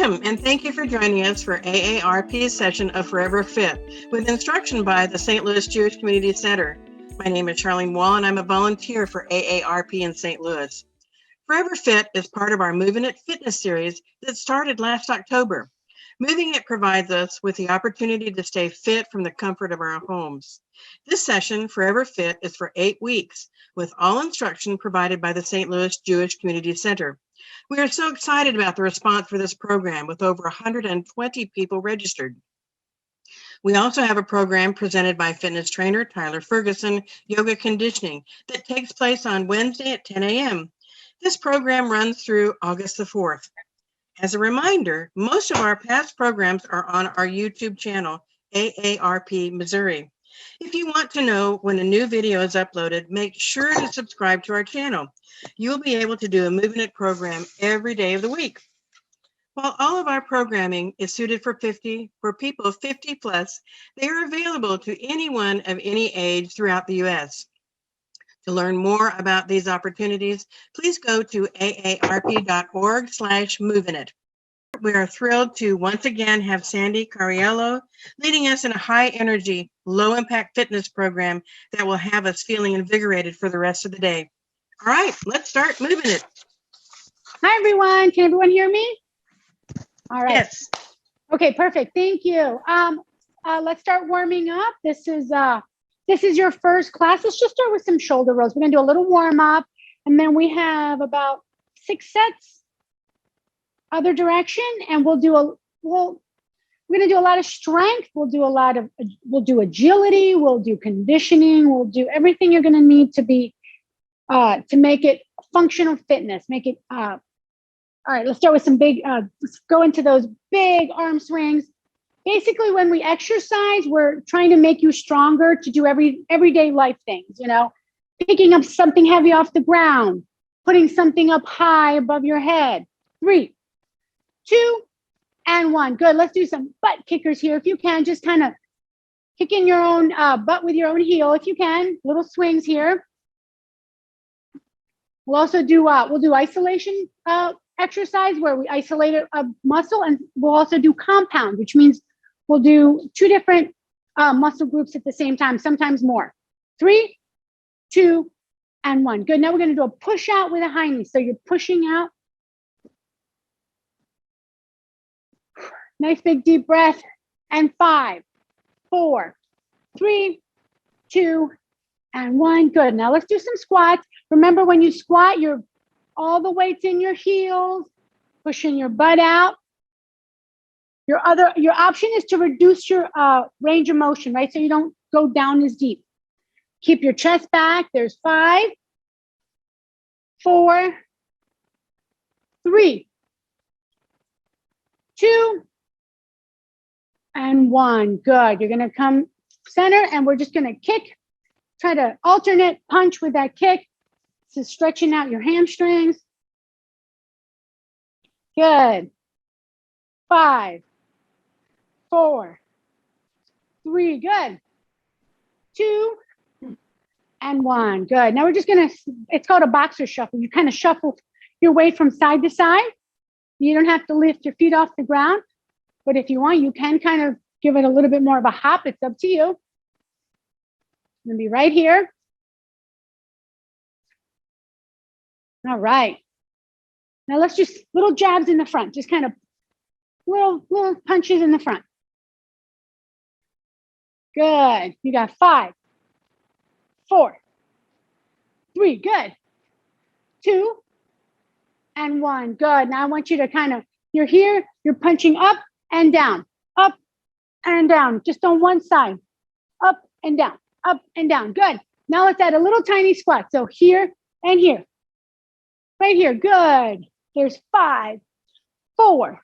Welcome, and thank you for joining us for AARP's session of Forever Fit, with instruction by the St. Louis Jewish Community Center. My name is Charlene Wall, and I'm a volunteer for AARP in St. Louis. Forever Fit is part of our Moving It Fitness series that started last October. Moving It provides us with the opportunity to stay fit from the comfort of our homes. This session, Forever Fit, is for 8 weeks, with all instruction provided by the St. Louis Jewish Community Center. We are so excited about the response for this program, with over 120 people registered. We also have a program presented by fitness trainer Tyler Ferguson, Yoga Conditioning, that takes place on Wednesday at 10 a.m. This program runs through August the 4th. As a reminder, most of our past programs are on our YouTube channel, AARP Missouri. If you want to know when a new video is uploaded, make sure to subscribe to our channel. You'll be able to do a Moving It program every day of the week. While all of our programming is suited for people 50 plus, they are available to anyone of any age throughout the U.S. To learn more about these opportunities, please go to aarp.org/movingit. We are thrilled to once again have Sandy Cariello leading us in a high-energy, low-impact fitness program that will have us feeling invigorated for the rest of the day. All right, let's start moving it. Hi, everyone. Can everyone hear me? All right. Yes. Okay, perfect. Thank you. Let's start warming up. This is your first class. Let's just start with some shoulder rolls. We're going to do a little warm up, and then we have about 6 sets other direction, and we're going to do a lot of strength. We'll do agility. We'll do conditioning. We'll do everything you're going to need to be to make it functional fitness. Make it all right. Let's start with some big. Let's go into those big arm swings. Basically, when we exercise, we're trying to make you stronger to do everyday life things. You know, picking up something heavy off the ground, putting something up high above your head. 3, 2, and 1. Good. Let's do some butt kickers here. If you can, just kind of kick in your own butt with your own heel. If you can, little swings here. We'll also do isolation exercise where we isolate a muscle, and we'll also do compound, which means we'll do 2 different muscle groups at the same time, sometimes more. 3, 2, and 1. Good. Now we're going to do a push out with a high knee. So you're pushing out. Nice big deep breath. And 5, 4, 3, 2, and 1. Good. Now let's do some squats. Remember, when you squat, all the weight's in your heels, pushing your butt out. Your option is to reduce your range of motion, right? So you don't go down as deep. Keep your chest back. There's 5, 4, 3, 2, and 1. Good. You're going to come center, and we're just going to kick. Try to alternate punch with that kick. So stretching out your hamstrings. Good. 5, 4, 3. Good. 2, and 1. Good. Now we're just going to, it's called a boxer shuffle. You kind of shuffle your weight from side to side. You don't have to lift your feet off the ground. But if you want, you can kind of give it a little bit more of a hop. It's up to you. I'm going to be right here. All right. Now let's just little jabs in the front, just kind of little punches in the front. Good. You got 5, 4, 3. Good. 2, and 1. Good. Now I want you to you're here, you're punching up and down, just on one side, up and down, up and down. Good. Now let's add a little tiny squat. So here and here. Right here. Good. There's 5, 4,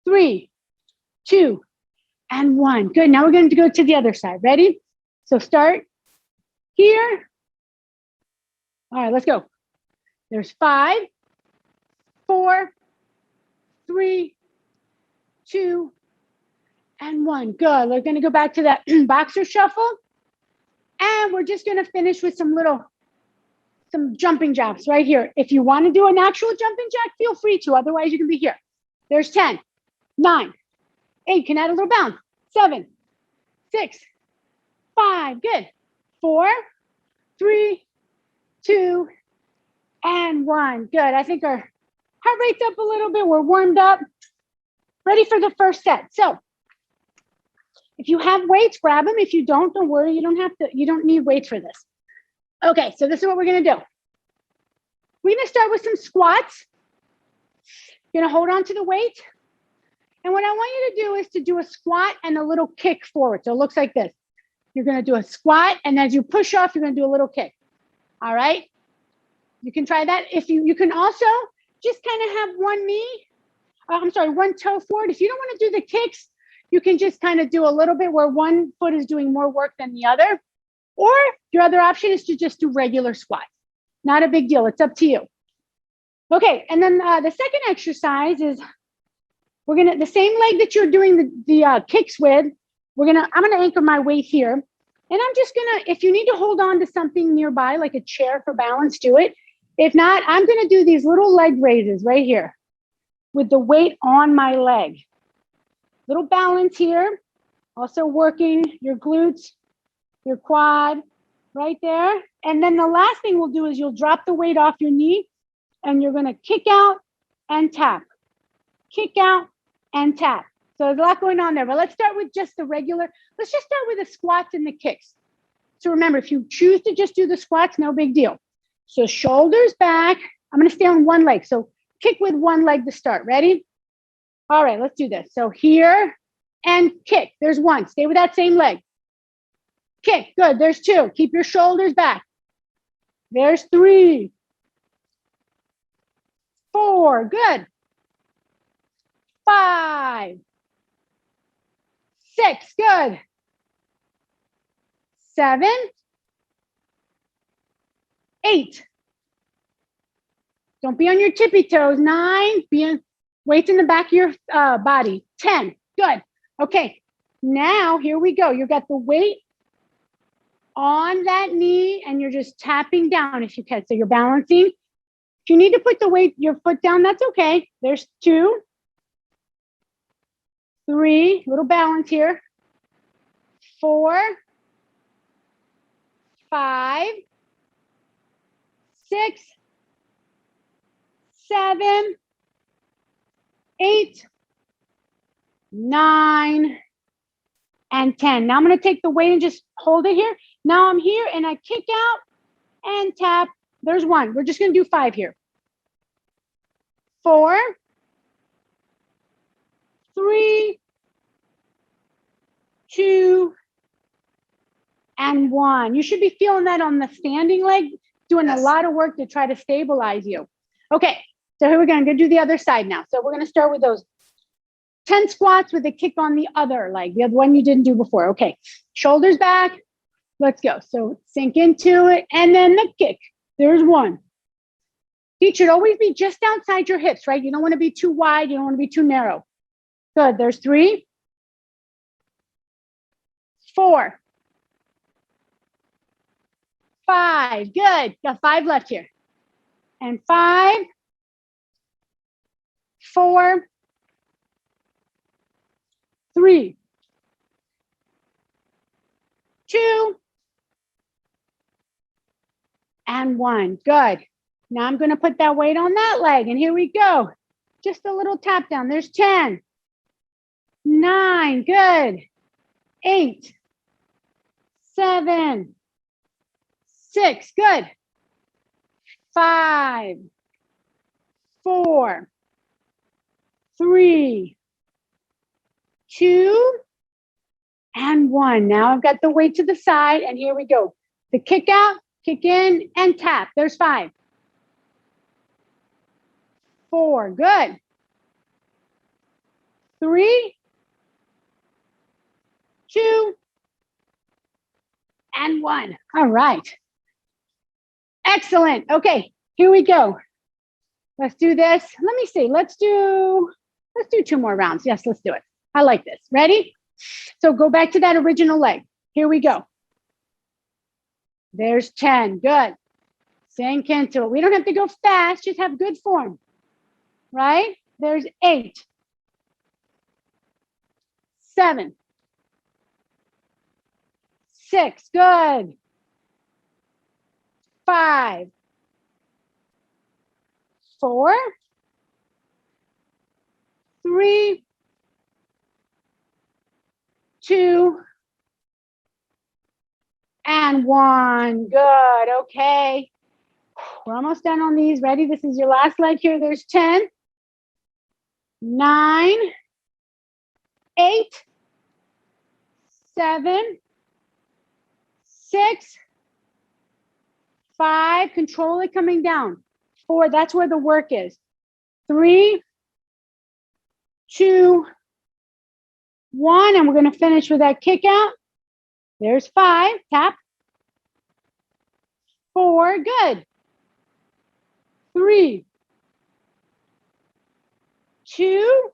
3, 2, and 1. Good. Now we're going to go to the other side. Ready? So start here. All right, let's go. There's 5, 4, 3, 2, and 1. Good. We're going to go back to that boxer shuffle. And we're just going to finish with some jumping jacks right here. If you want to do an actual jumping jack, feel free to. Otherwise, you can be here. There's 10, 9, 8, can add a little bounce. 7, 6, 5, good. 4, 3, 2, and 1. Good. I think our heart rate's up a little bit. We're warmed up. Ready for the first set. So if you have weights, grab them. If you don't worry. You don't need weights for this. Okay, so this is what we're gonna do. We're gonna start with some squats. You're gonna hold on to the weight. And what I want you to do is to do a squat and a little kick forward. So it looks like this. You're gonna do a squat, and as you push off, you're gonna do a little kick. All right? You can try that. If you can also just kind of have one toe forward. If you don't want to do the kicks, you can just kind of do a little bit where one foot is doing more work than the other. Or your other option is to just do regular squats. Not a big deal. It's up to you. Okay, and then the second exercise is the same leg that you're doing the kicks with. I'm gonna anchor my weight here. And I'm just gonna, if you need to hold on to something nearby, like a chair for balance, do it. If not, I'm gonna do these little leg raises right here with the weight on my leg. Little balance here. Also working your glutes, your quad, right there. And then the last thing we'll do is you'll drop the weight off your knee and you're gonna kick out and tap. Kick out and tap. So there's a lot going on there, but let's start with just let's just start with the squats and the kicks. So remember, if you choose to just do the squats, no big deal. So shoulders back. I'm gonna stay on one leg. So kick with one leg to start. Ready? All right, let's do this. So here and kick. There's one. Stay with that same leg. Kick. Good. There's 2. Keep your shoulders back. There's 3. 4. Good. 5. 6. Good. 7. 8. Don't be on your tippy toes. 9. Weights in the back of your body. 10. Good. Okay. Now here we go. You got the weight on that knee and you're just tapping down if you can. So you're balancing. If you need to put your foot down, that's okay. There's 2, 3, little balance here. 4, 5, 6, 7, 8, 9, and 10. Now I'm going to take the weight and just hold it here. Now I'm here and I kick out and tap. There's 1. We're just going to do 5 here. 4, 3, 2, and 1. You should be feeling that on the standing leg, doing a lot of work to try to stabilize you. Okay, so here we're going to do the other side now. So we're going to start with those 10 squats with a kick on the other leg, the other one you didn't do before. Okay, shoulders back. Let's go. So sink into it and then the kick. There's 1. Feet should always be just outside your hips, right? You don't want to be too wide. You don't want to be too narrow. Good. There's 3, 4, 5. Good. Got 5 left here. And 5, 4, 3, 2, and 1. Good. Now I'm going to put that weight on that leg. And here we go. Just a little tap down. There's 10, 9. Good. 8, 7, 6. Good. 5, 4, 3, 2, and 1. Now I've got the weight to the side, and here we go. The kick out, kick in, and tap. There's 5, 4. Good. 3, 2, and 1. All right. Excellent. Okay, here we go. Let's do this. Let me see. Let's do 2 more rounds. Yes, let's do it. I like this. Ready? So go back to that original leg. Here we go. There's 10. Good. Sink into it. We don't have to go fast. Just have good form. Right? There's 8, 7, 6, good. 5, 4, 3, 2, and 1. Good. Okay. We're almost done on these. Ready? This is your last leg here. There's 10, 9, 8, 7, 6, 5. Control it coming down. 4. That's where the work is. 3, 2, 1. And we're going to finish with that kick out. There's 5. Tap. 4. Good. 3, 2,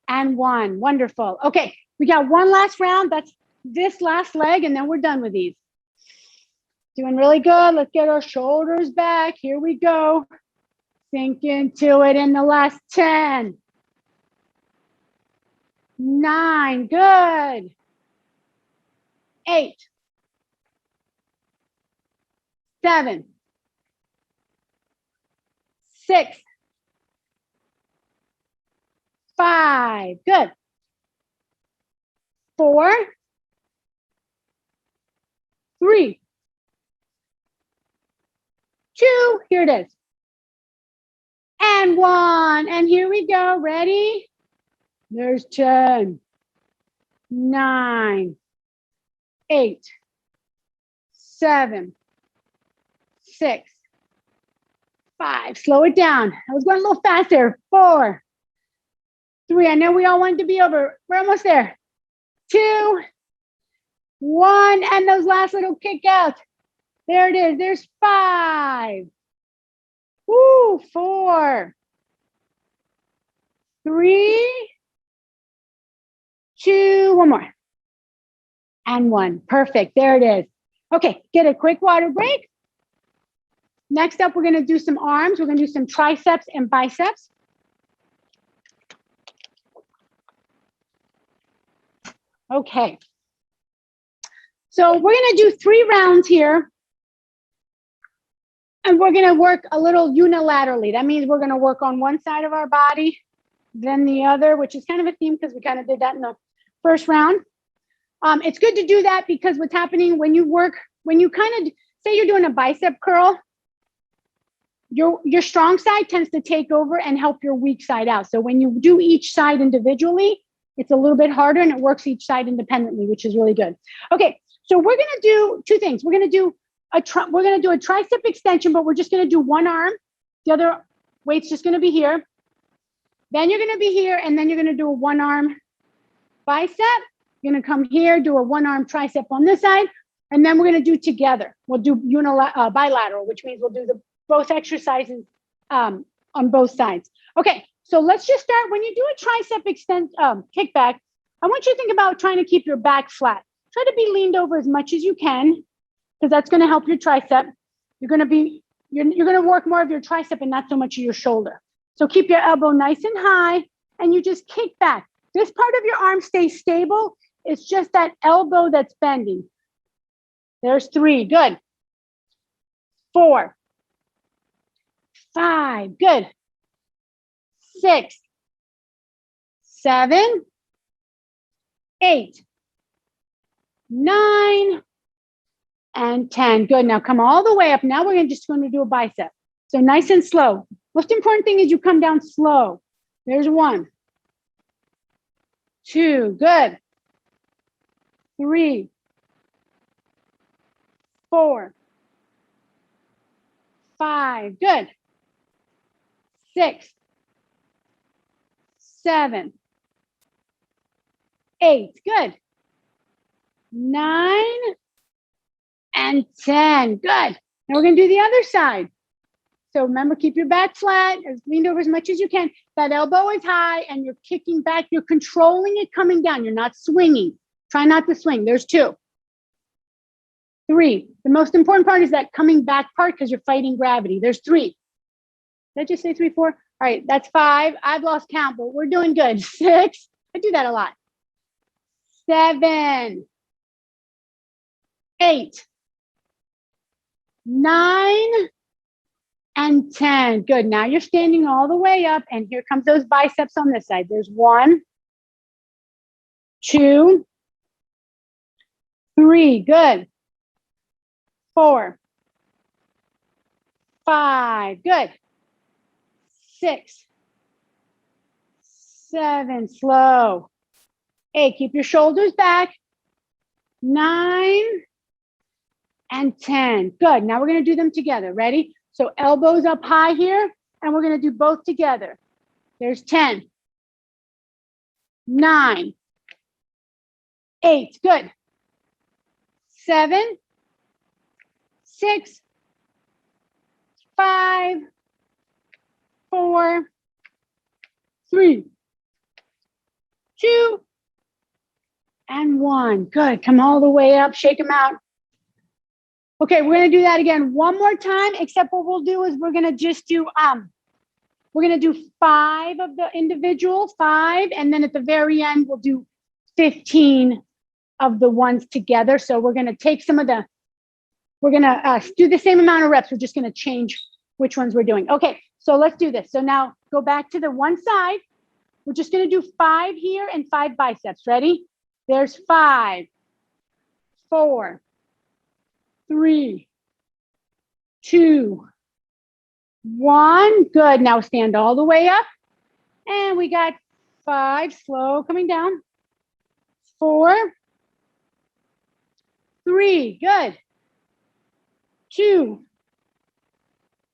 and 1. Wonderful. Okay, we got one last round. That's this last leg, and then we're done with these. Doing really good. Let's get our shoulders back. Here we go. Sink into it in the last 10. 9. Good. 8. 7. 6. 5. Good. 4. 3. 2. Here it is. And 1. And here we go. Ready? There's 10. 9. 8. 7. 6. 5. Slow it down. I was going a little faster. 4. 3. I know we all wanted to be over. We're almost there. 2. 1. And those last little kick outs. There it is. There's 5. Woo. 4. 3. 2. One more. And 1. Perfect. There it is. Okay. Get a quick water break. Next up, we're going to do some arms. We're going to do some triceps and biceps. Okay. So we're going to do 3 rounds here. And we're going to work a little unilaterally. That means we're going to work on one side of our body, then the other, which is kind of a theme because we kind of did that in the first round. It's good to do that because what's happening when you work, when you kind of say you're doing a bicep curl, your strong side tends to take over and help your weak side out. So when you do each side individually, it's a little bit harder and it works each side independently, which is really good. Okay, so we're going to do 2 things. We're going to do a tricep extension, but we're just going to do one arm. The other weight's just going to be here. Then you're going to be here, and then you're going to do a one arm bicep. You're going to come here, do a one arm tricep on this side, and then we're going to do together. We'll do bilateral, which means we'll do both exercises on both sides. Okay, so let's just start. When you do a tricep kickback, I want you to think about trying to keep your back flat. Try to be leaned over as much as you can, because that's going to help your tricep. You're going to work more of your tricep and not so much of your shoulder. So keep your elbow nice and high, and you just kick back. This part of your arm stays stable. It's just that elbow that's bending. There's 3, good. 4, 5, good. 6, 7, 8, 9, and 10. Good. Now come all the way up. Now we're just going to do a bicep. So nice and slow. Most important thing is you come down slow. There's 1, 2, good. 3, 4, 5, good. 6, 7, 8, good. 9, and 10, good. Now we're going to do the other side. So remember, keep your back flat, lean over as much as you can. That elbow is high and you're kicking back. You're controlling it coming down. You're not swinging. Try not to swing. There's 2. 3. The most important part is that coming back part because you're fighting gravity. There's 3. Did I just say 3, 4? All right, that's 5. I've lost count, but we're doing good. 6, I do that a lot. 7, 8, 9, and 10. Good. Now you're standing all the way up, and here comes those biceps on this side. There's 1, 2, 3. Good. 4, 5. Good. 6, 7. Slow. 8. Keep your shoulders back. 9 and 10. Good. Now we're going to do them together. Ready? So elbows up high here, and we're going to do both together. There's 10, 9, 8. Good. 7, 6, 5, 4, 3, 2, and 1. Good. Come all the way up. Shake them out. Okay, we're going to do that again one more time, except what we'll do is we're going to just do, we're going to do 5 of the individual, 5, and then at the very end, we'll do 15 of the ones together. So we're going to take some of the, we're going to do the same amount of reps. We're just going to change which ones we're doing. Okay, so let's do this. So now go back to the one side. We're just going to do 5 here and 5 biceps. Ready? There's 5, 4, 3, 2, 1. Good. Now stand all the way up. And we got 5. Slow coming down. 4, 3. Good. 2,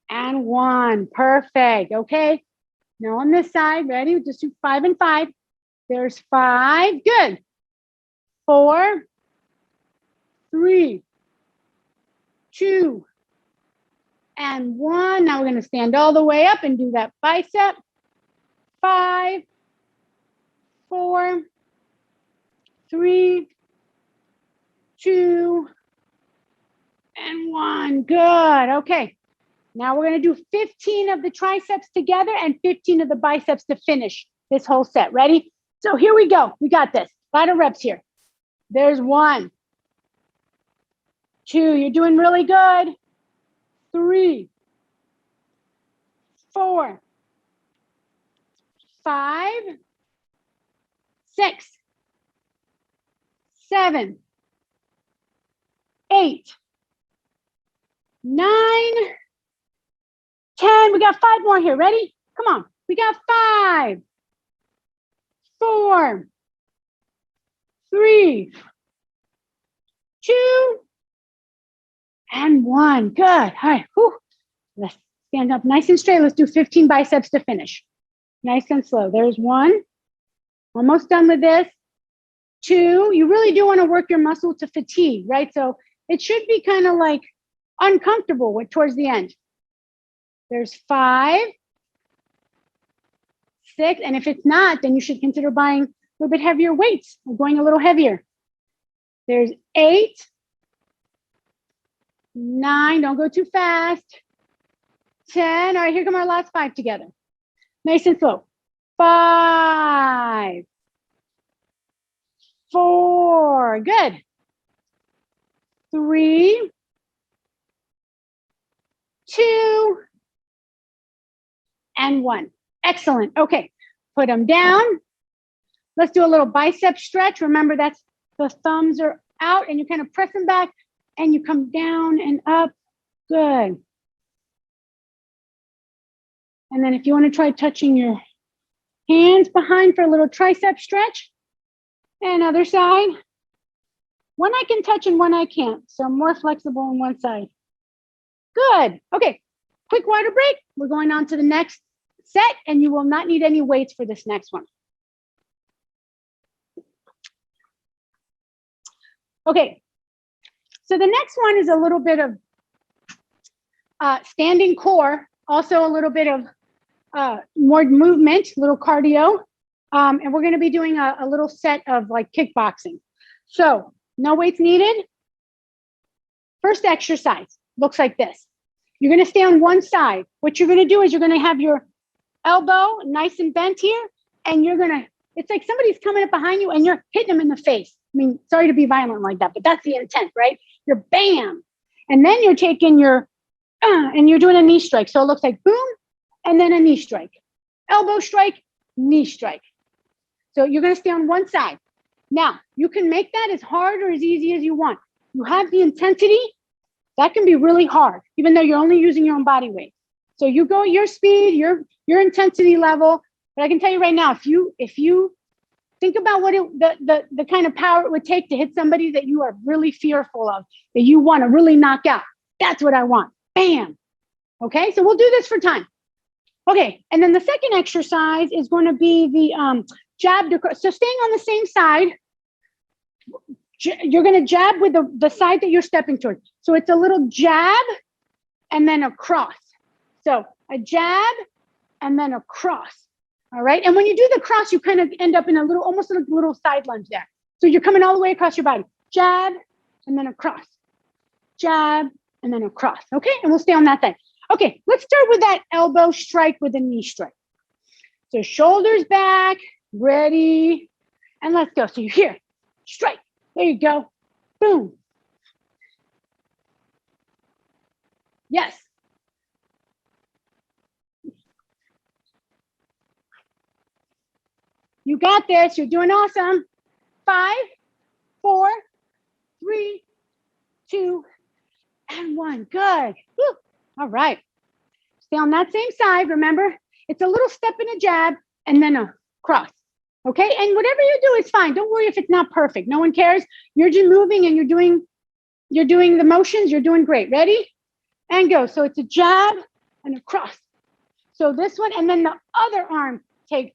and 1. Perfect. Okay. Now on this side, ready? We'll just do 5 and 5. There's 5. Good. 4, 3, 2, and 1. Now we're going to stand all the way up and do that bicep. 5, 4, 3, 2, and 1. Good. Okay. Now we're going to do 15 of the triceps together and 15 of the biceps to finish this whole set. Ready? So here we go. We got this. A lot of reps here. There's 1, 2. You're doing really good. 3, 4, 5, 6, 7, 8, 9, 10. We got 5 more here. Ready? Come on. We got 5, 4, 3, 2, and 1. Good. All right. Whew. Let's stand up nice and straight. Let's do 15 biceps to finish. Nice and slow. There's 1. Almost done with this. 2. You really do want to work your muscle to fatigue, right? So it should be kind of like uncomfortable towards the end. There's 5, 6. And if it's not, then you should consider buying a little bit heavier weights or going a little heavier. There's 8, 9. Don't go too fast. 10. All right, here come our last 5 together. Nice and slow. 5, 4. Good. 3, 2, and 1. Excellent. Okay, put them down. Let's do a little bicep stretch. Remember, that's the thumbs are out and you kind of press them back and you come down and up. Good. And then if you want to try touching your hands behind for a little tricep stretch. And other side. One I can touch and one I can't. So I'm more flexible on one side. Good. Okay, quick water break. We're going on to the next set and you will not need any weights for this next one. Okay, so the next one is a little bit of standing core, also a little bit of more movement, little cardio. And we're going to be doing a little set of like kickboxing. So no weights needed. First exercise looks like this. You're going to stay on one side. What you're going to do is you're going to have your elbow nice and bent here, and you're going to it's like somebody's coming up behind you and you're hitting them in the face. I mean, sorry to be violent like that, but that's the intent, right? You're bam. And then you're taking your, and you're doing a knee strike. So it looks like boom, and then a knee strike. Elbow strike, knee strike. So you're going to stay on one side. Now, you can make that as hard or as easy as you want. You have the intensity. That can be really hard, even though you're only using your own body weight. So you go at your speed, your intensity level. But I can tell you right now, if you think about what the kind of power it would take to hit somebody that you are really fearful of, that you want to really knock out. That's what I want. Bam. Okay, so we'll do this for time. Okay, and then the second exercise is going to be the jab to cross. So staying on the same side, you're going to jab with the side that you're stepping towards. So it's a little jab and then a cross. So a jab and then a cross. All right. And when you do the cross, you kind of end up in a little, almost a little side lunge there. So you're coming all the way across your body. Jab and then a cross. Jab and then a cross. Okay. And we'll stay on that thing. Okay. Let's start with that elbow strike with a knee strike. So shoulders back, ready, and let's go. So you're here, strike. There you go. Boom. Yes. You got this. You're doing awesome. 5, 4, 3, 2, and 1. Good. Woo. All right. Stay on that same side. Remember, it's a little step and a jab and then a cross. Okay. And whatever you do is fine. Don't worry if it's not perfect. No one cares. You're just moving and you're doing the motions. You're doing great. Ready? And go. So it's a jab and a cross. So this one, and then the other arm take.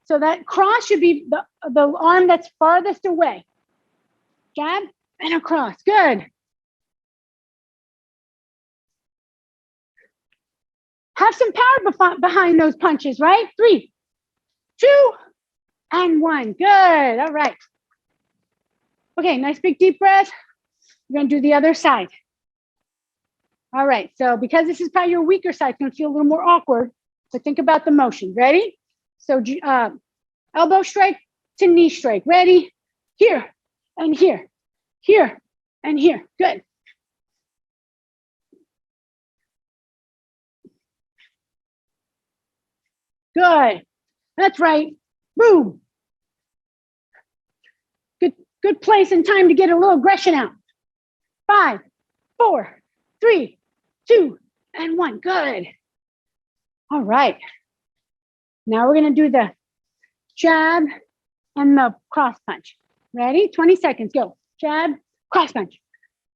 So that cross should be the arm that's farthest away. Jab and a cross. Good. Have some power behind those punches, right? 3, 2, and 1. Good. All right. Okay, nice big deep breath. We're going to do the other side. All right. So because this is probably your weaker side, it's going to feel a little more awkward. So think about the motion. Ready? So elbow strike to knee strike. Ready? Here and here. Here and here. Good. Good. That's right. Boom. Good place and time to get a little aggression out. 5, 4, 3, 2, and 1. Good. All right. Now we're going to do the jab and the cross punch. Ready? 20 seconds. Go. Jab, cross punch.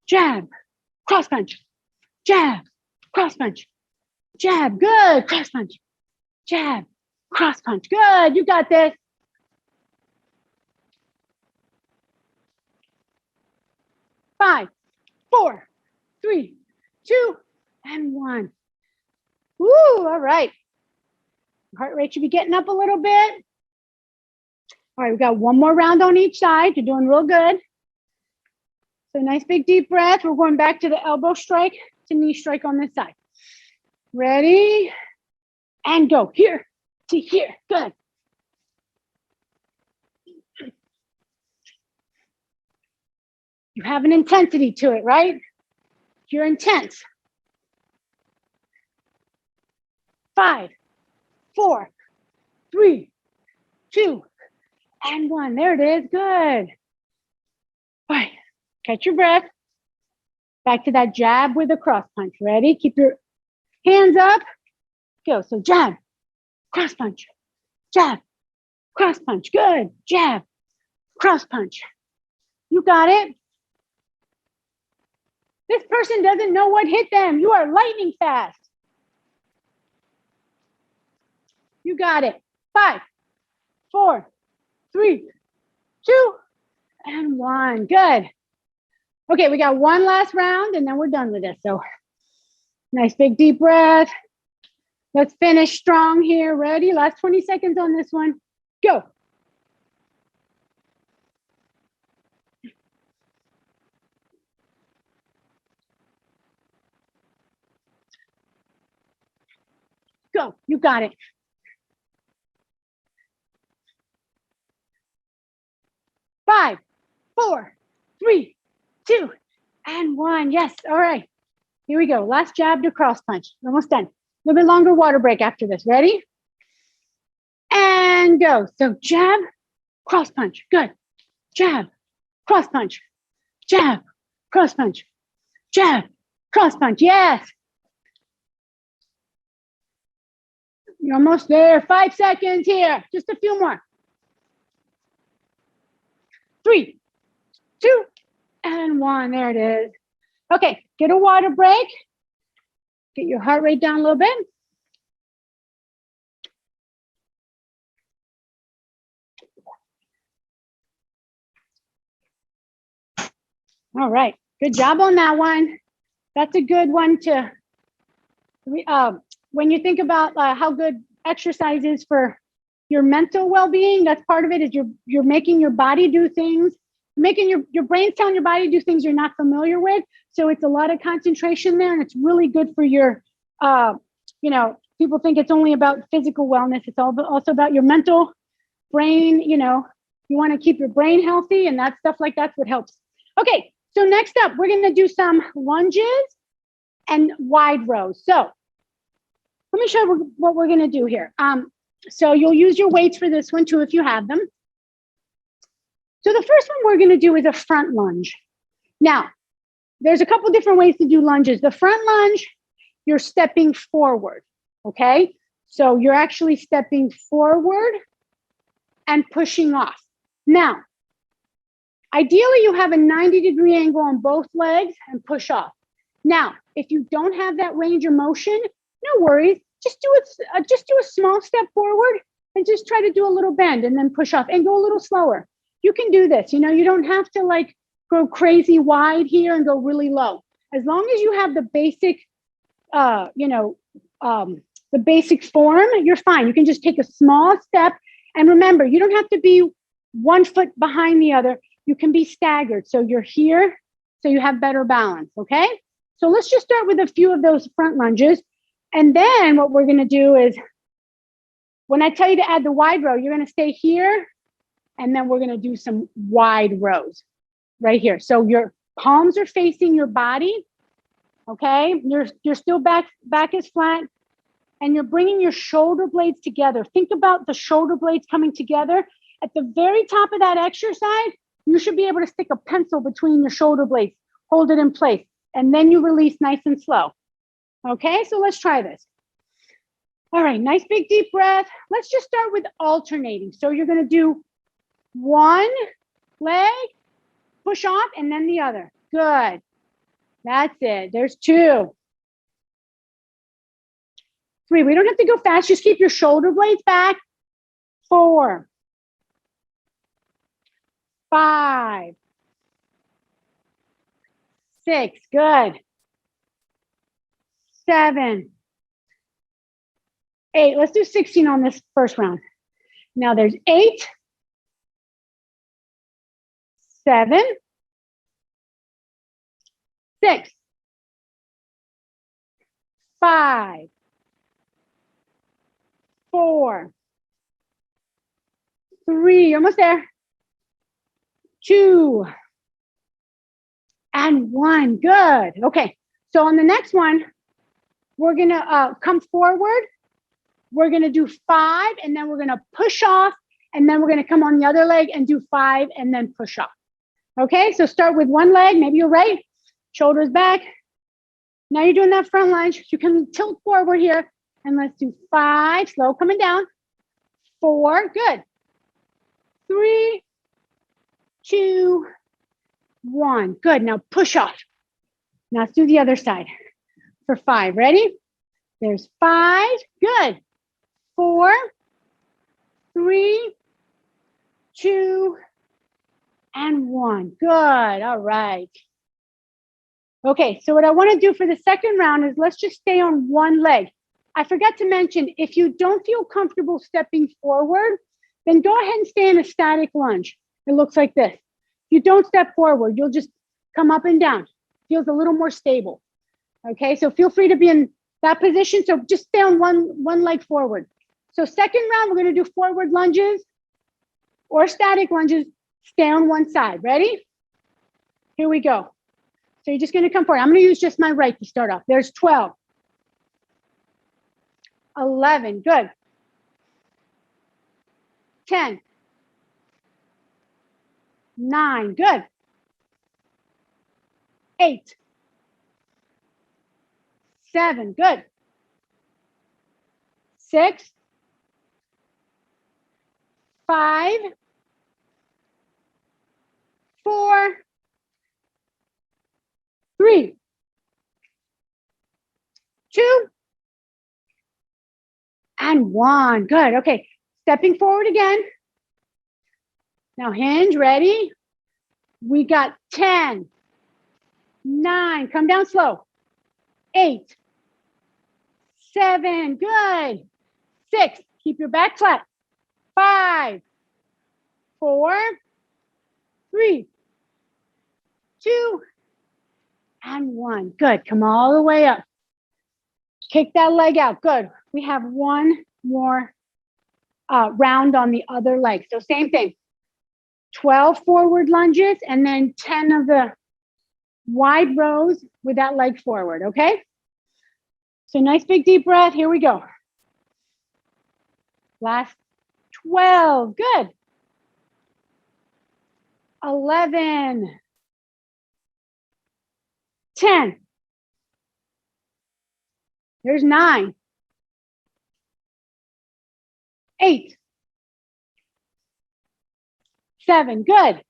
Jab, cross punch. Jab, cross punch. Jab. Good. Cross punch. Jab, cross punch. Good. You got this. Five, 4, 3, 2, and 1. Woo, all right. Heart rate should be getting up a little bit. All right, we got one more round on each side. You're doing real good. So nice big deep breath. We're going back to the elbow strike to knee strike on this side. Ready? And go. Here to here. Good. You have an intensity to it, right? You're intense. 5, 4, 3, 2, and 1. There it is. Good. All right. Catch your breath. Back to that jab with a cross punch. Ready? Keep your hands up. Go. So jab, cross punch, jab, cross punch. Good. Jab, cross punch. You got it. This person doesn't know what hit them. You are lightning fast. You got it. 5, 4, 3, 2, and 1. Good. Okay, we got one last round and then we're done with this. So nice big deep breath. Let's finish strong here. Ready? Last 20 seconds on this one. Go. Go. You got it. 4, 3, 2, and 1. Yes. All right. Here we go. Last jab to cross punch. Almost done. A little bit longer water break after this. Ready? And go. So jab, cross punch. Good. Jab, cross punch. Jab, cross punch. Jab, cross punch. Yes. You're almost there. 5 seconds here. Just a few more. 3, 2, and 1. There it is. Okay, get a water break. Get your heart rate down a little bit. All right, good job on that one. That's a good one to, when you think about how good exercise is for your mental well-being, that's part of it, is you're making your body do things, making your brain's telling your body to do things you're not familiar with. So it's a lot of concentration there, and it's really good for your, people think it's only about physical wellness. It's also about your mental brain. You want to keep your brain healthy, and that stuff like that's what helps. Okay, so next up, we're going to do some lunges and wide rows. So let me show you what we're going to do here. So you'll use your weights for this one too, if you have them. So the first one we're going to do is a front lunge. Now, there's a couple different ways to do lunges. The front lunge, you're stepping forward, okay? So you're actually stepping forward and pushing off. Now, ideally, you have a 90-degree angle on both legs and push off. Now, if you don't have that range of motion, no worries. Just do a small step forward and just try to do a little bend and then push off and go a little slower. You can do this. You don't have to go crazy wide here and go really low. As long as you have the basic, the basic form, you're fine. You can just take a small step. And remember, you don't have to be 1 foot behind the other. You can be staggered. So you're here, so you have better balance, okay? So let's just start with a few of those front lunges. And then what we're going to do is, when I tell you to add the wide row, you're going to stay here, and then we're going to do some wide rows right here. So your palms are facing your body, okay? You're still back is flat, and you're bringing your shoulder blades together. Think about the shoulder blades coming together. At the very top of that exercise, you should be able to stick a pencil between your shoulder blades, hold it in place, and then you release nice and slow. Okay, so let's try this. All right, nice big deep breath. Let's just start with alternating. So you're going to do one leg, push off, and then the other. Good. That's it. There's 2. 3. We don't have to go fast. Just keep your shoulder blades back. 4. 5. 6. Good. 7. 8. Let's do 16 on this first round. Now there's 8. 7. 6. 5. 4. 3. Almost there. 2. And 1. Good. Okay. So on the next one, we're going to come forward. We're going to do 5, and then we're going to push off, and then we're going to come on the other leg and do 5 and then push off. Okay, so start with one leg, maybe you're right, shoulders back. Now you're doing that front lunge. You can tilt forward here, and let's do 5, slow coming down. 4, good. 3, 2, 1, good. Now push off. Now let's do the other side for 5. Ready? There's 5, good. 4, 3, 2, and 1. Good. All right. Okay, so what I want to do for the second round is let's just stay on one leg. I forgot to mention, if you don't feel comfortable stepping forward, then go ahead and stay in a static lunge. It looks like this. If you don't step forward, you'll just come up and down. Feels a little more stable. Okay, so feel free to be in that position. So just stay on one leg forward. So second round, we're going to do forward lunges or static lunges. Stay on one side. Ready? Here we go. So you're just going to come forward. I'm going to use just my right to start off. There's 12. 11. Good. 10. 9. Good. 8. 7. Good. 6. 5. 4. 3. 2. And 1. Good. Okay. Stepping forward again. Now hinge. Ready? We got 10. 9. Come down slow. 8. 7. Good. 6. Keep your back flat. 5. 4. 3. 2. And 1. Good. Come all the way up. Kick that leg out. Good. We have one more round on the other leg. So same thing. 12 forward lunges and then 10 of the wide rows with that leg forward. Okay? So nice big deep breath. Here we go. Last 12. Good. 11. 10. There's 9. 8. 7. Good.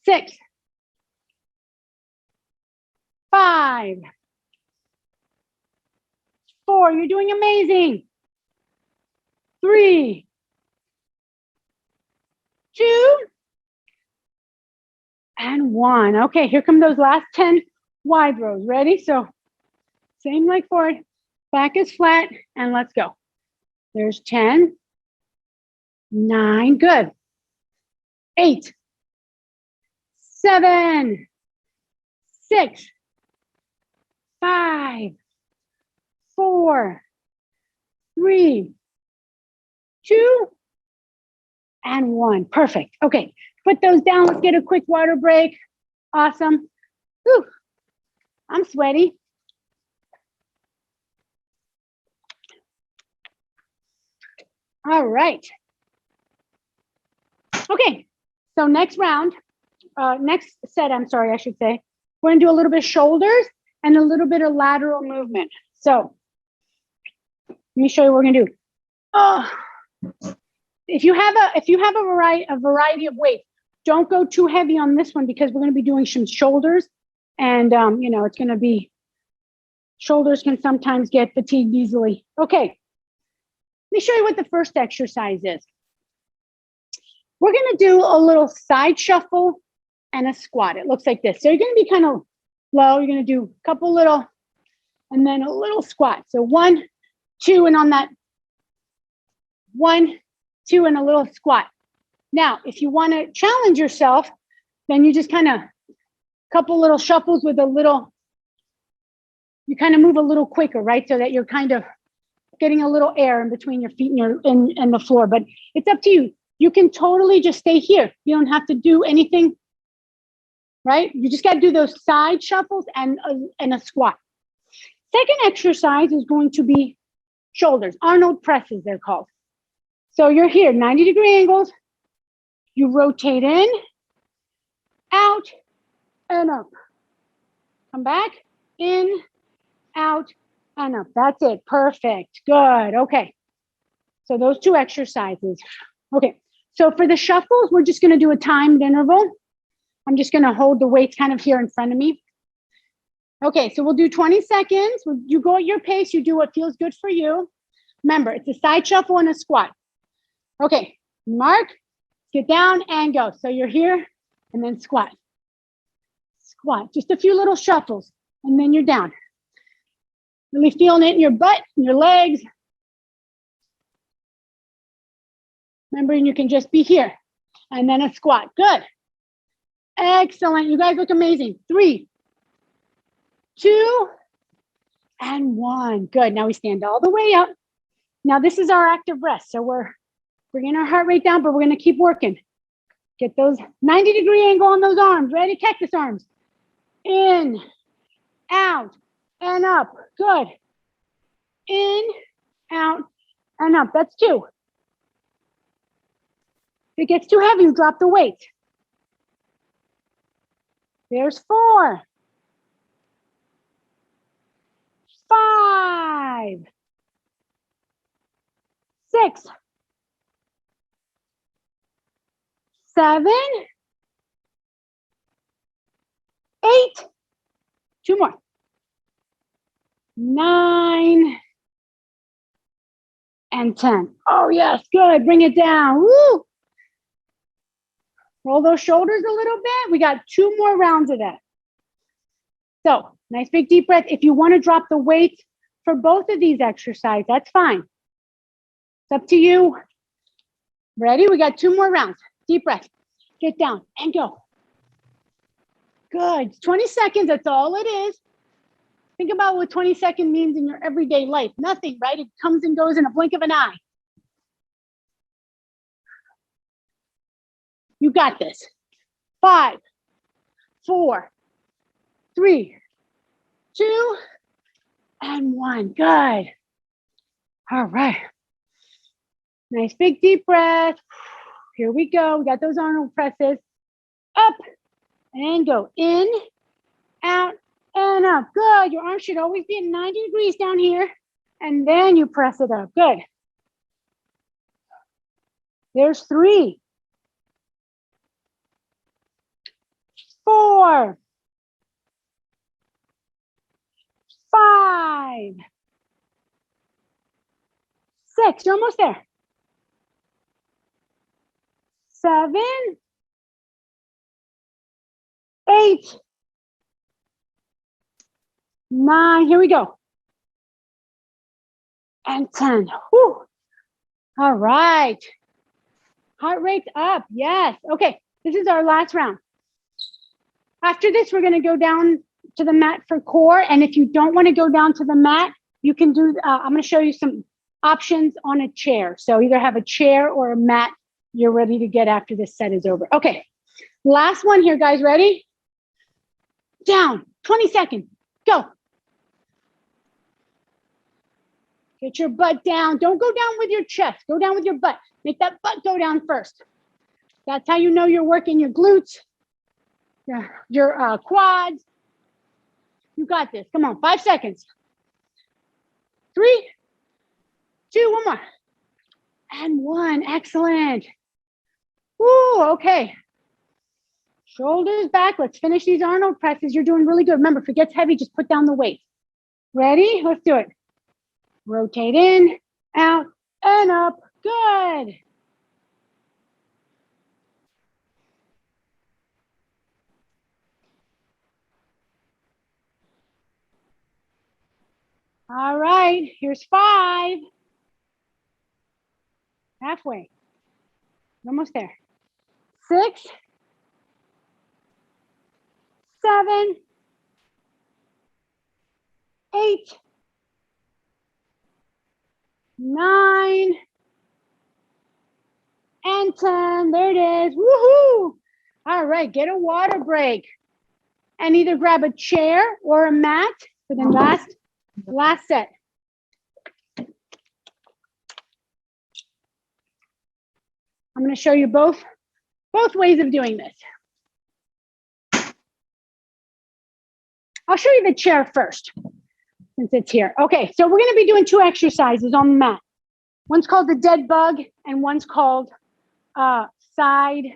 6. 5. 4. You're doing amazing. 3. 2. And 1. Okay, here come those last 10 wide rows. Ready? So same leg forward. Back is flat. And let's go. There's 10. 9. Good. 8. 7. 6. 5. 4. 3. 2. And 1. Perfect. Okay. Put those down. Let's get a quick water break. Awesome. Whew. I'm sweaty. All right. Okay. So next round, next set, I'm sorry, I should say, we're going to do a little bit of shoulders and a little bit of lateral movement. So let me show you what we're going to do. Oh, if you have a variety of weights, don't go too heavy on this one because we're going to be doing some shoulders, and you know, it's going to be, shoulders can sometimes get fatigued easily. Okay, let me show you what the first exercise is. We're going to do a little side shuffle and a squat. It looks like this. So you're going to be kind of low. You're going to do a couple little and then a little squat. So 1, 2, and on that 1, 2, and a little squat. Now, if you want to challenge yourself, then you just kind of couple little shuffles with a little, you kind of move a little quicker, right? So that you're kind of getting a little air in between your feet and your and the floor. But it's up to you. You can totally just stay here. You don't have to do anything, right? You just got to do those side shuffles and a squat. Second exercise is going to be shoulders. Arnold Presses, they're called. So you're here, 90-degree angles. You rotate in, out, and up. Come back, in, out, and up. That's it. Perfect. Good. Okay. So those two exercises. Okay. So for the shuffles, we're just going to do a timed interval. I'm just going to hold the weights kind of here in front of me. Okay. So we'll do 20 seconds. You go at your pace. You do what feels good for you. Remember, it's a side shuffle and a squat. Okay. Mark, get down and go. So you're here and then squat. Squat. Just a few little shuffles and then you're down. Really feeling it in your butt, in your legs. Remembering you can just be here. And then a squat. Good. Excellent. You guys look amazing. 3, 2, and 1. Good. Now we stand all the way up. Now this is our active rest. So we're bringing our heart rate down, but we're going to keep working. Get those 90-degree angle on those arms. Ready? Cactus arms. In, out, and up. Good. In, out, and up. That's 2. If it gets too heavy, you drop the weight. There's 4. 5. 6. 7. 8. 2 more. 9. And 10. Oh, yes. Good. Bring it down. Woo. Roll those shoulders a little bit. We got 2 more rounds of that. So nice big deep breath. If you want to drop the weight for both of these exercises, that's fine. It's up to you. Ready? We got 2 more rounds. Deep breath. Get down and go. Good. 20 seconds. That's all it is. Think about what 20 seconds means in your everyday life. Nothing, right? It comes and goes in a blink of an eye. You got this. 5, 4, 3, 2, and 1. Good. All right. Nice big deep breath. Here we go. We got those Arnold presses. Up and go. In, out, and up. Good. Your arms should always be at 90 degrees down here. And then you press it up. Good. There's 3. 4. 5. 6. You're almost there. 7. 8. 9. Here we go. And 10. Whew. All right. Heart rate's up. Yes. Okay. This is our last round. After this, we're going to go down to the mat for core. And if you don't want to go down to the mat, you can do, I'm going to show you some options on a chair. So either have a chair or a mat you're ready to get after this set is over. Okay. Last one here, guys. Ready? Down. 20 seconds. Go. Get your butt down. Don't go down with your chest. Go down with your butt. Make that butt go down first. That's how you know you're working your glutes, your quads. You got this. Come on. 5 seconds. 3, 2, 1 more. And 1. Excellent. Woo, okay. Shoulders back. Let's finish these Arnold presses. You're doing really good. Remember, if it gets heavy, just put down the weight. Ready? Let's do it. Rotate in, out, and up. Good. All right, here's 5. Halfway. Almost there. 6, 7, 8, 9, and 10. There it is. Woohoo! All right, get a water break and either grab a chair or a mat for the last set. I'm going to show you both ways of doing this. I'll show you the chair first since it's here. Okay, so we're going to be doing 2 exercises on the mat. One's called the dead bug and one's called oblique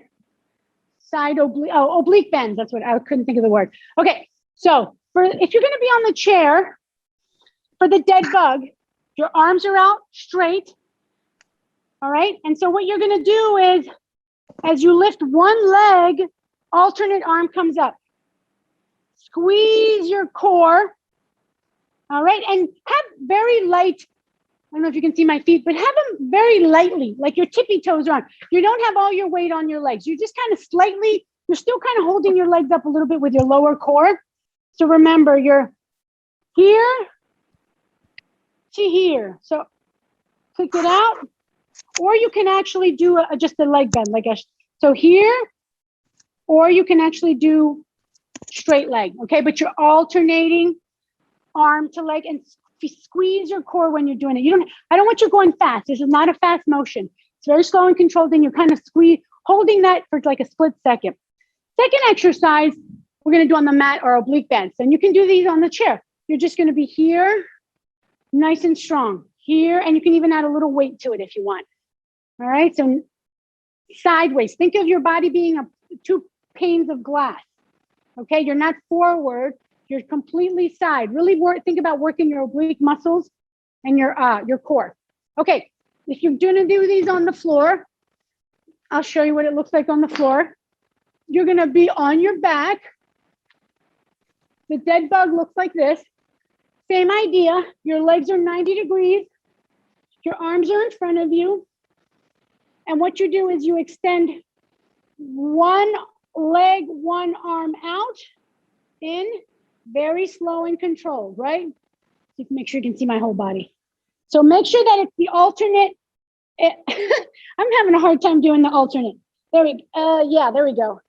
bends. That's what I couldn't think of the word. Okay, so if you're going to be on the chair for the dead bug, your arms are out straight. All right, and so what you're going to do is, as you lift one leg, alternate arm comes up. Squeeze your core. All right, and have very light, I don't know if you can see my feet, but have them very lightly, like your tippy toes are on. You don't have all your weight on your legs. You just kind of slightly, you're still kind of holding your legs up a little bit with your lower core. So remember, you're here to here. So kick it out. Or you can actually do just a leg bend, like a So here, or you can actually do straight leg, okay? But you're alternating arm to leg and squeeze your core when you're doing it. I don't want you going fast. This is not a fast motion. It's very slow and controlled, and you kind of squeeze, holding that for like a split second. Second exercise we're going to do on the mat are oblique bends, and you can do these on the chair. You're just going to be here, nice and strong here, and you can even add a little weight to it if you want. All right, so sideways. Think of your body being two panes of glass. Okay, you're not forward. You're completely side. Really think about working your oblique muscles and your core. Okay, if you're going to do these on the floor, I'll show you what it looks like on the floor. You're going to be on your back. The dead bug looks like this. Same idea. Your legs are 90 degrees. Your arms are in front of you. And what you do is you extend one leg, one arm out, in, very slow and controlled, right? You can make sure you can see my whole body. So make sure that it's the alternate. I'm having a hard time doing the alternate. There we go.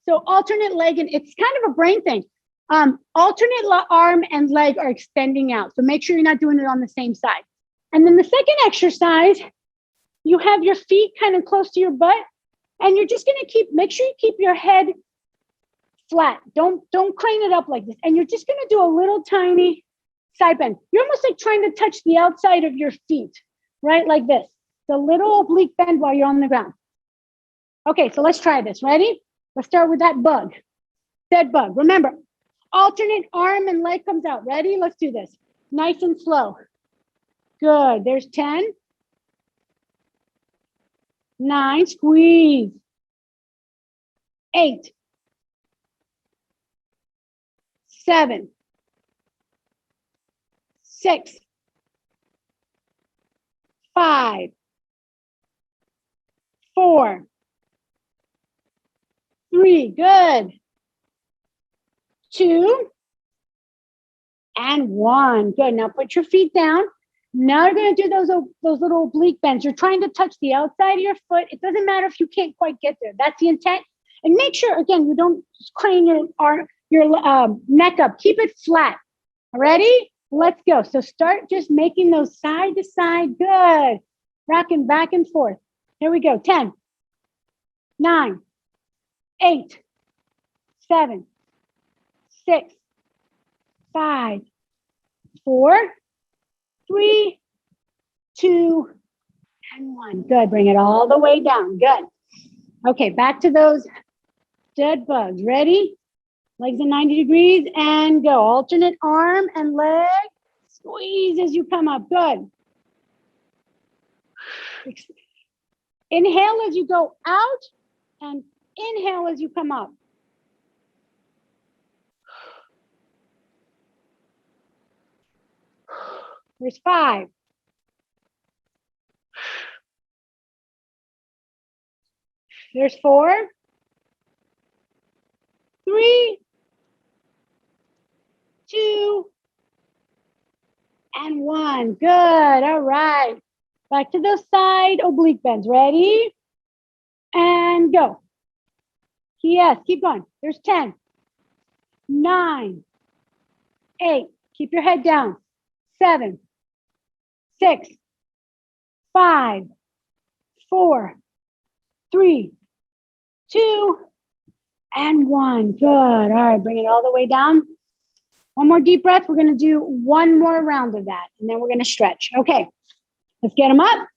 So alternate leg, and it's kind of a brain thing. Alternate arm and leg are extending out. So make sure you're not doing it on the same side. And then the second exercise, you have your feet kind of close to your butt, and you're just gonna make sure you keep your head flat. Don't crane it up like this. And you're just gonna do a little tiny side bend. You're almost like trying to touch the outside of your feet, right? Like this, the little oblique bend while you're on the ground. Okay, so let's try this. Ready? Let's start with that bug, dead bug. Remember, alternate arm and leg comes out. Ready? Let's do this. Nice and slow. Good. There's 10. 9. Squeeze. 8. 7. 6. 5. 4. 3. Good. 2. And 1. Good. Now put your feet down. Now you're going to do those little oblique bends. You're trying to touch the outside of your foot. It doesn't matter if you can't quite get there. That's the intent. And make sure, again, you don't crane your neck up. Keep it flat. Ready? Let's go. So start just making those side to side. Good. Rocking back and forth. Here we go. 10, 9, 8, 7, 6, 5, 4, 3, 2, and 1. Good. Bring it all the way down. Good. Okay, back to those dead bugs. Ready? Legs at 90 degrees and go. Alternate arm and leg. Squeeze as you come up. Good. Inhale as you go out and inhale as you come up. There's 5. There's 4. 3, 2, and 1. Good. All right. Back to the side oblique bends. Ready? And go. Yes, keep going. There's 10, 9, 8. Keep your head down. 7, 6, 5, 4, 3, 2, and 1. Good. All right, bring it all the way down. One more deep breath. We're going to do one more round of that, and then we're going to stretch. Okay, let's get them up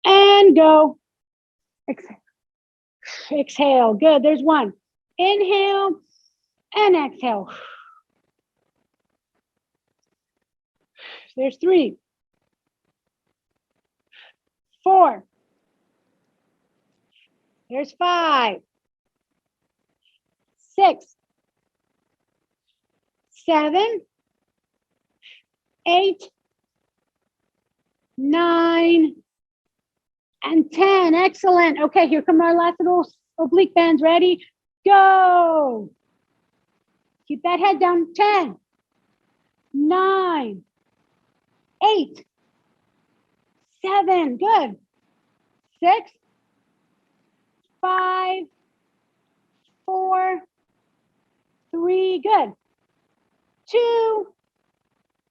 and go. Exhale. Exhale. Good. There's 1. Inhale and exhale. There's 3, 4. There's 5, 6, 7, 8, 9, and 10. Excellent. Okay, here come our last little oblique bends. Ready? Go. Keep that head down. 10, 9, 8, 7. Good. 6, 5, 4, 3, good. 2,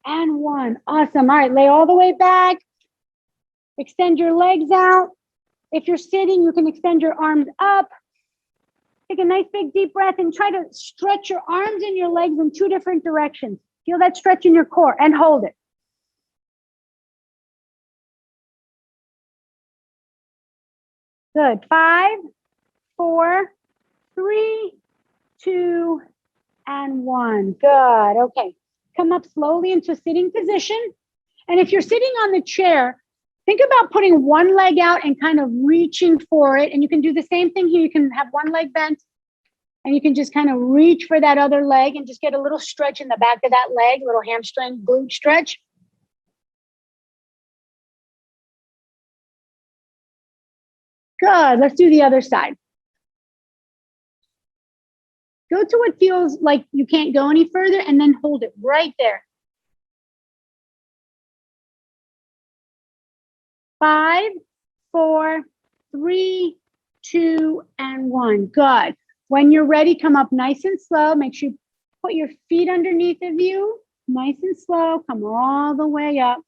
and 1. Awesome. All right, lay all the way back. Extend your legs out. If you're sitting, you can extend your arms up. Take a nice big deep breath and try to stretch your arms and your legs in 2 different directions. Feel that stretch in your core and hold it. Good. 5, 4, 3, 2, and 1. Good. Okay. Come up slowly into sitting position. And if you're sitting on the chair, think about putting one leg out and kind of reaching for it. And you can do the same thing here. You can have one leg bent and you can just kind of reach for that other leg and just get a little stretch in the back of that leg, little hamstring glute stretch. Good. Let's do the other side. Go to what feels like you can't go any further and then hold it right there. 5, 4, 3, 2, and 1. Good. When you're ready, come up nice and slow. Make sure you put your feet underneath of you. Nice and slow. Come all the way up.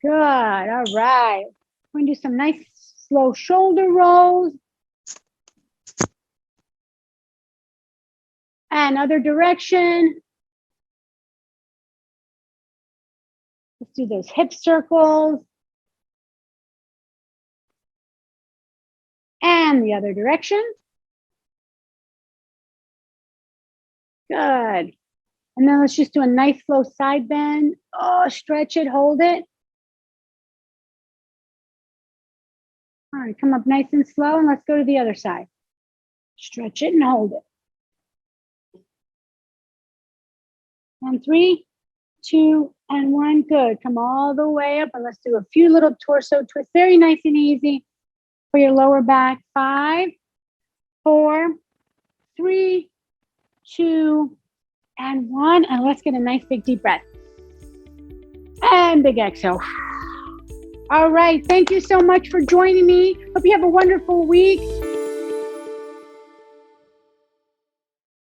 Good. All right. We're going to do some nice slow shoulder rolls. And other direction. Let's do those hip circles. And the other direction. Good. And then let's just do a nice slow side bend. Oh, stretch it, hold it. All right, come up nice and slow and let's go to the other side. Stretch it and hold it. And 3, 2, and 1. Good. Come all the way up and let's do a few little torso twists. Very nice and easy for your lower back. 5, 4, 3, 2, and 1. And let's get a nice big deep breath. And big exhale. All right. Thank you so much for joining me. Hope you have a wonderful week.